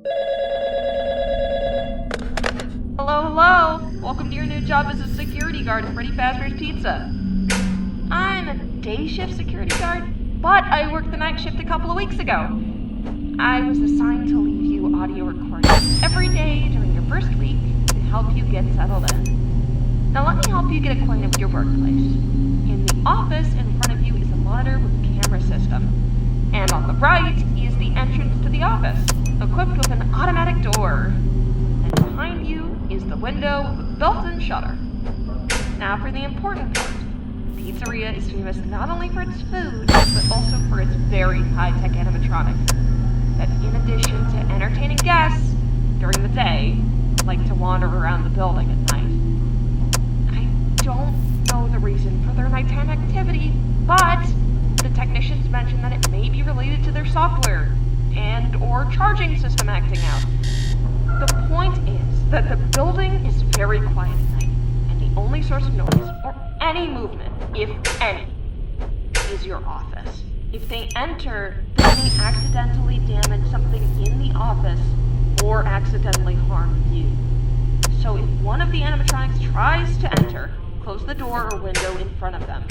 Hello, hello! Welcome to your new job as a security guard at Freddy Fazbear's Pizza. I'm a day shift security guard, but I worked the night shift a couple of weeks ago. I was assigned to leave you audio recordings every day during your first week to help you get settled in. Now let me help you get acquainted with your workplace. In the office in front of you is a monitor with a camera system. And on the right is the entrance to the office, equipped with an automatic door. And behind you is the window with a built-in shutter. Now for the important part. The pizzeria is famous not only for its food, but also for its very high-tech animatronics that, in addition to entertaining guests during the day, like to wander around the building at night. I don't know the reason for their nighttime activity, but the technicians mentioned that it may be related to their software and or charging system acting out. The point is that the building is very quiet at night, and the only source of noise, or any movement, if any, is your office. If they enter, they may accidentally damage something in the office, or accidentally harm you. So if one of the animatronics tries to enter, close the door or window in front of them.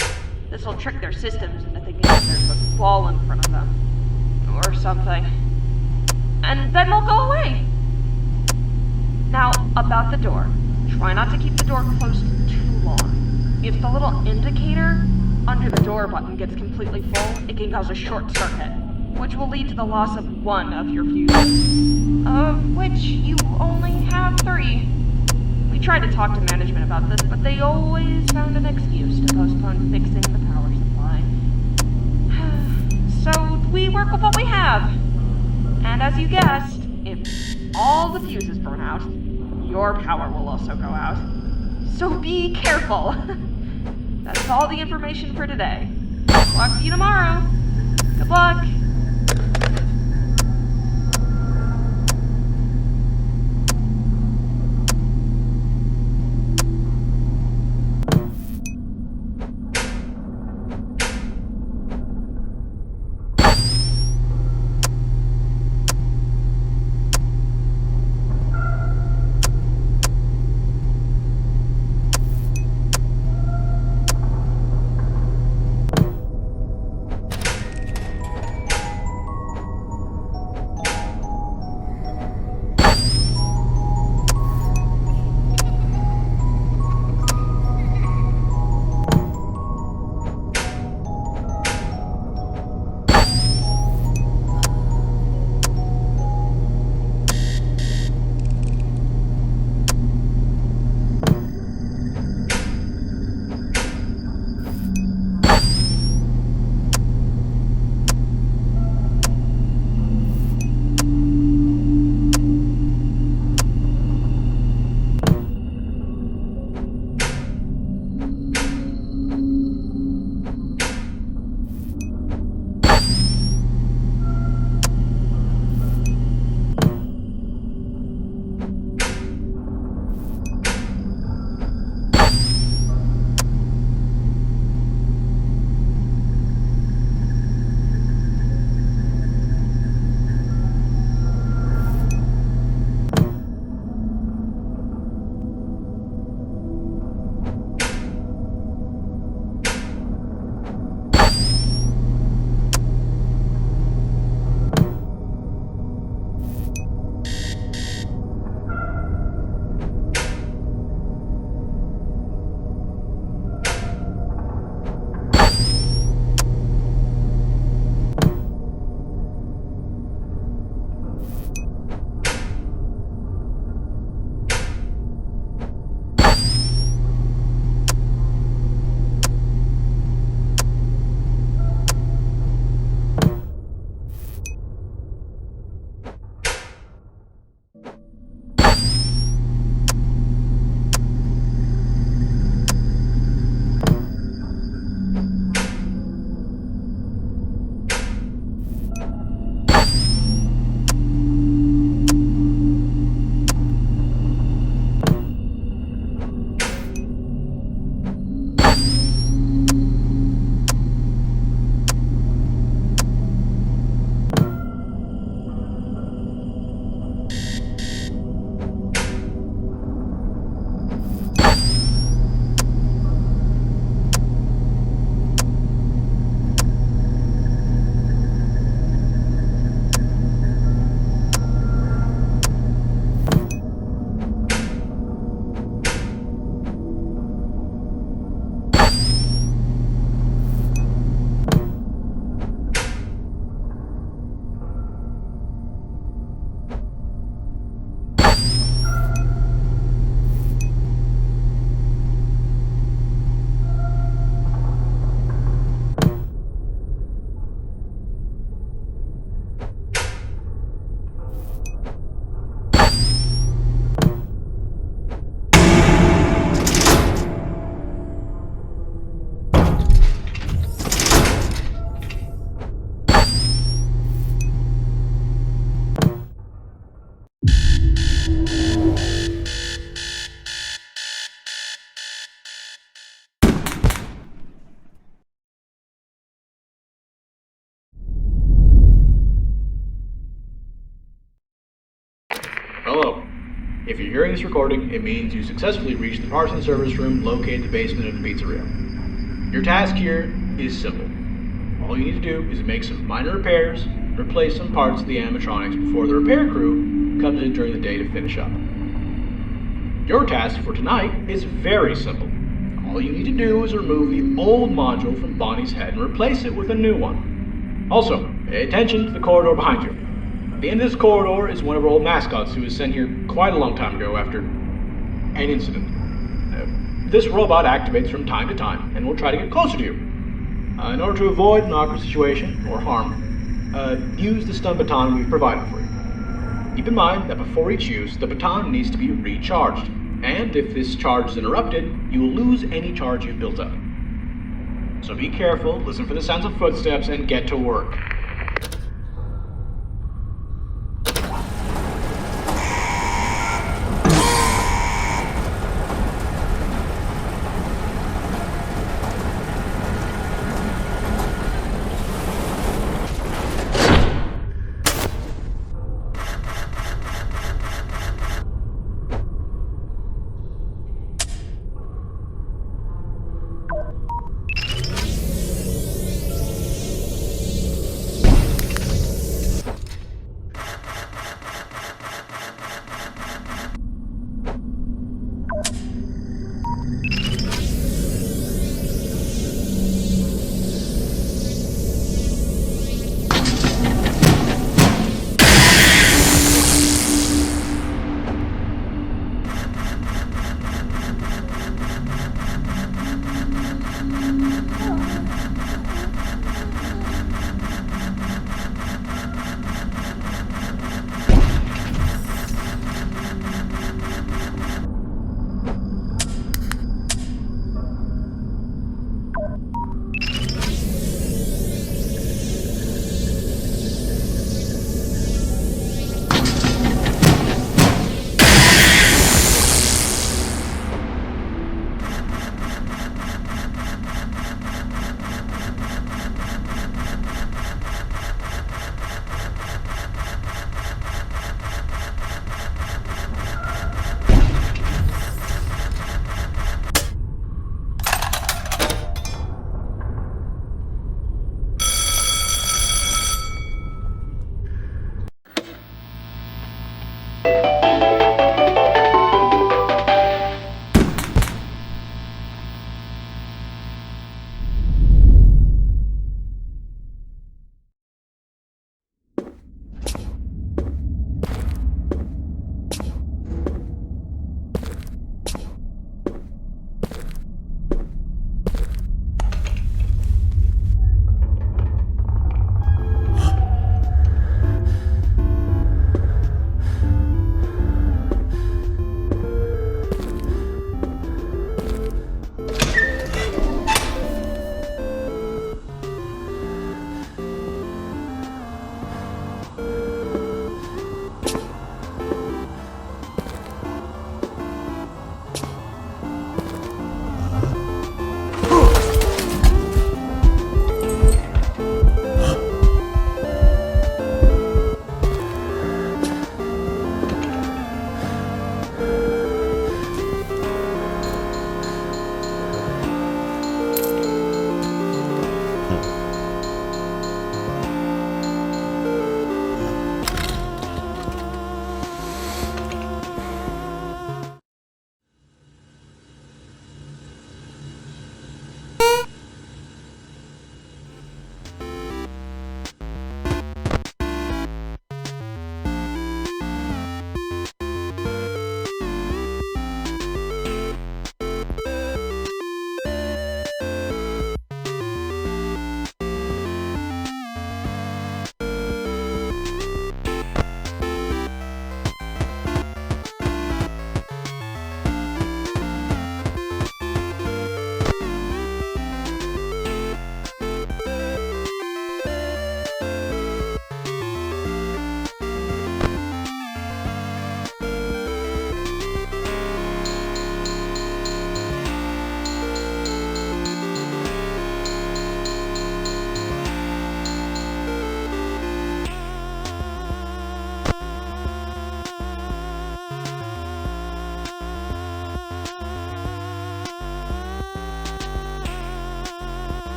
This will trick their systems into thinking that there's a wall in front of them, or something. And then they'll go away. Now, about the door. Try not to keep the door closed too long. If the little indicator under the door button gets completely full, it can cause a short circuit, which will lead to the loss of one of your fuses, of which you only have 3. We tried to talk to management about this, but they always found an excuse to postpone fixing the power supply. So we work with what we have. And as you guessed, if all the fuses burn out, your power will also go out. So be careful. That's all the information for today. Talk to you tomorrow. Good luck. Hello. If you're hearing this recording, it means you successfully reached the parts and service room located in the basement of the pizzeria. Your task here is simple. All you need to do is make some minor repairs, replace some parts of the animatronics before the repair crew comes in during the day to finish up. Your task for tonight is very simple. All you need to do is remove the old module from Bonnie's head and replace it with a new one. Also, pay attention to the corridor behind you. At the end of this corridor is one of our old mascots who was sent here quite a long time ago after an incident. This robot activates from time to time and will try to get closer to you. In order to avoid an awkward situation or harm, use the stun baton we've provided for you. Keep in mind that before each use, the baton needs to be recharged, and if this charge is interrupted, you will lose any charge you've built up. So be careful, listen for the sounds of footsteps, and get to work.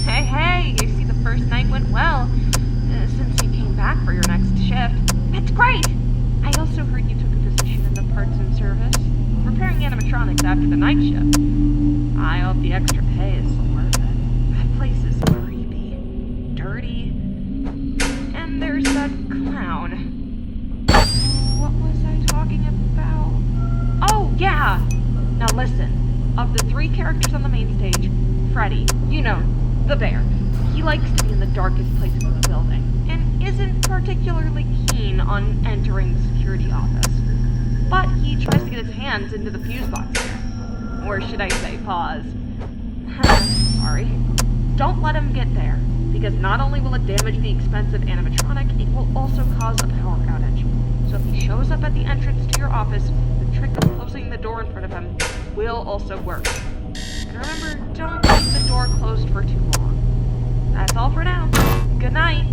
Hey, hey, you see the first night went well. Since you came back for your next shift. That's great! I also heard you took a position in the parts and service, repairing animatronics after the night shift. I hope the extra pay is worth it. That place is creepy, dirty, and there's that clown. What was I talking about? Oh, yeah! Now listen, of the 3 characters on the main stage, Freddy, you know, the bear, he likes to be in the darkest places of the building, and isn't particularly keen on entering the security office. But he tries to get his hands into the fuse box there. Or should I say, paws. Sorry. Don't let him get there, because not only will it damage the expensive animatronic, it will also cause a power outage. So if he shows up at the entrance to your office, the trick of closing the door in front of him will also work. And remember, don't leave the door closed for too long. That's all for now. Good night.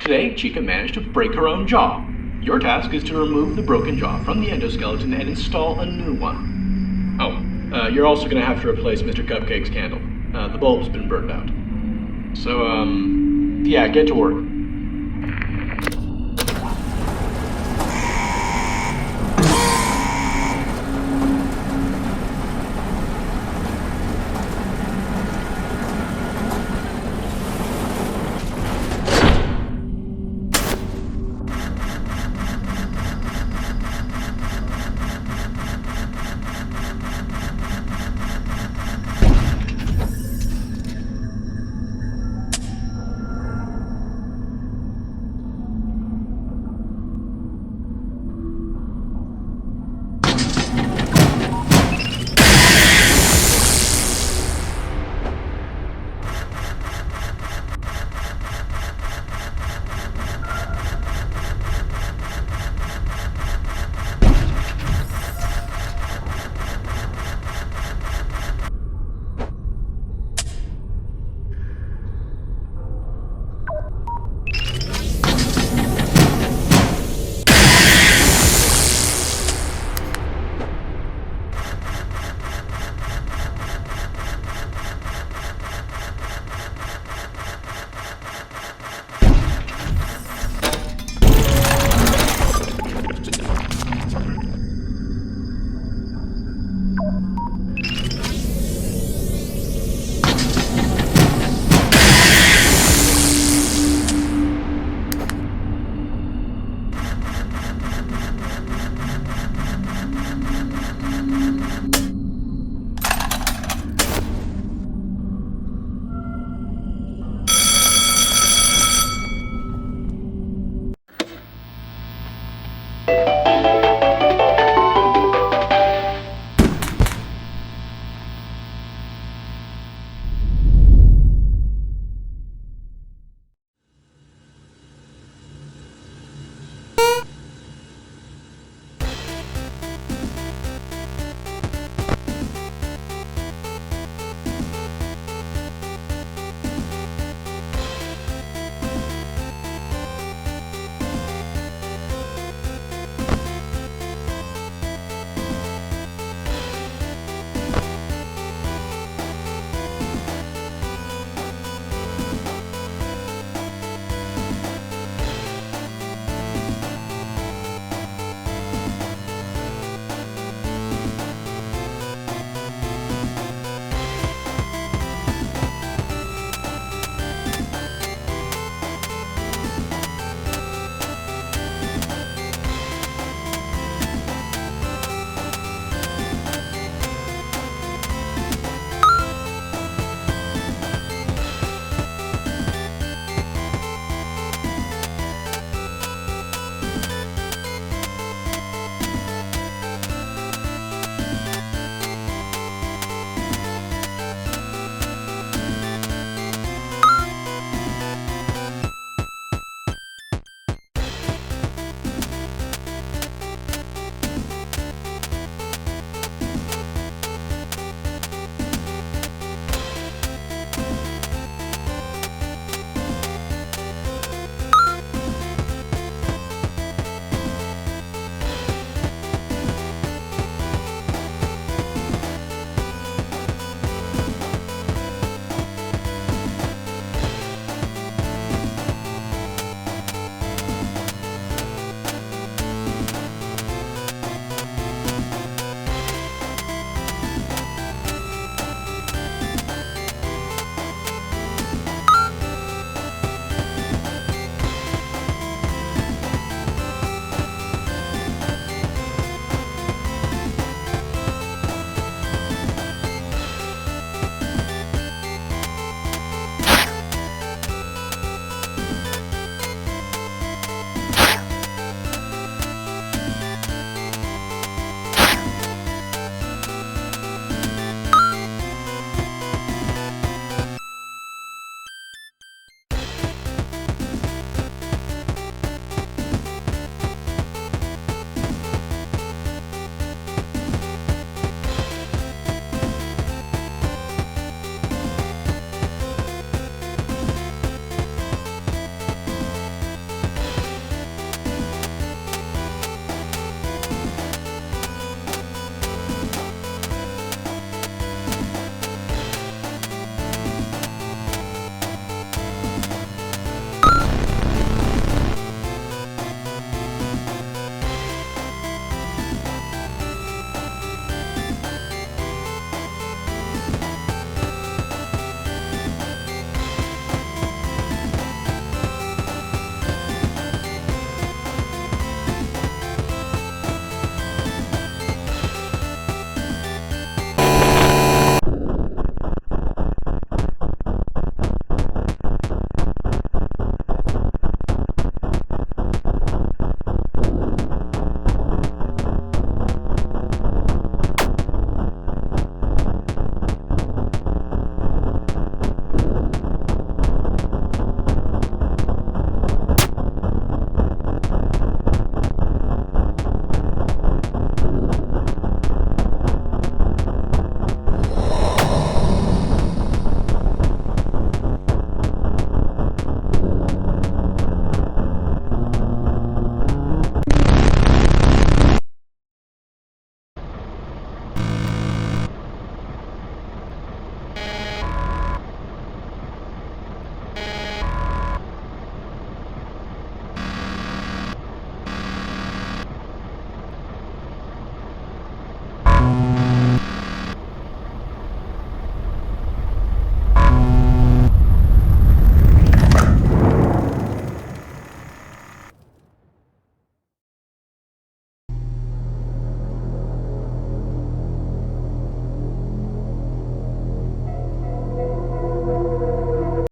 Today, Chica managed to break her own jaw. Your task is to remove the broken jaw from the endoskeleton and install a new one. Oh, you're also going to have to replace Mr. Cupcake's candle. The bulb's been burned out. So, yeah, get to work.